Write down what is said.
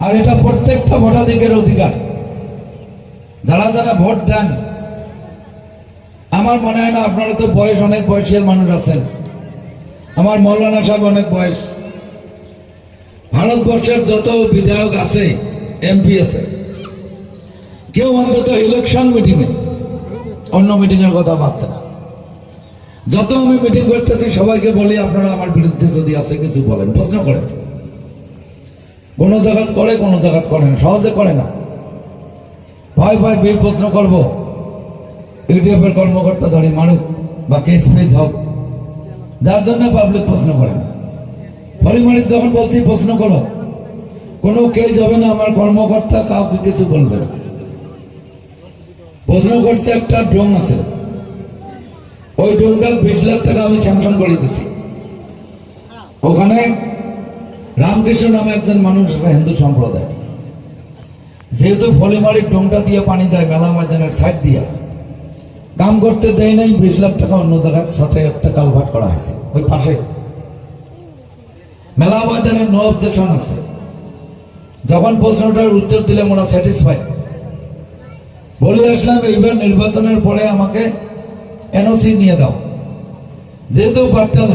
আর এটা প্রত্যেকটা ভোটাধিকারের অধিকার। যারা যারা ভোট দেন, আমার মনে হয় না, আপনারা তো বয়স, অনেক বয়সের মানুষ আছেন, আমার মৌলানা সাহেব অনেক বয়স, ভারতবর্ষের যত বিধায়ক আছে, এমপি আছে, কেউ অন্তত ইলেকশন মিটিংয়ে, অন্য মিটিংয়ের কথা বাদ দেন, যত আমি মিটিং করতেছি সবাইকে বলি আপনারা আমার বিরুদ্ধে যদি আছে কিছু বলেন, প্রশ্ন করেন। কোনো জায়গাত করে, কোনো জায়গাত করে না, সহজে করে না, ভয় ভয় বের প্রশ্ন করবো, ইউটিউবের কর্মকর্তা ধরে মারুক বা কেস ফেস হোক, যার জন্য পাবলিক প্রশ্ন করে না। পরিমাণিক যখন বলছি প্রশ্ন করো, কোনো কেস হবে না, আমার কর্মকর্তা কাউকে কিছু বলবে না। প্রশ্ন করছে একটা ড্রোন আছে, ওই ড্রোনটা 20 লাখ টাকা আমি স্যাংশন করে দিচ্ছি। ওখানে রামকৃষ্ণ নামে একজন মানুষ আছে, হিন্দু সম্প্রদায়, যেহেতু ফলিমারির ডোমটা দিয়ে পানি যায় মেলা ময়দানের সাইড দিয়ে, কাম করতে দেয় নাই, 20 লাখ টাকা অন্য জায়গায় সাথে একটা কালভার্ট করা হয়েছে ওই পাশে মেলা ময়দানের। নো অবজেকশন আছে। যখন প্রশ্নটার উত্তর দিলে ওরা স্যাটিসফাই, বলে আসলাম এইবার নির্বাচনের পরে আমাকে এনওসি নিয়ে দাও, যেহেতু পারতেন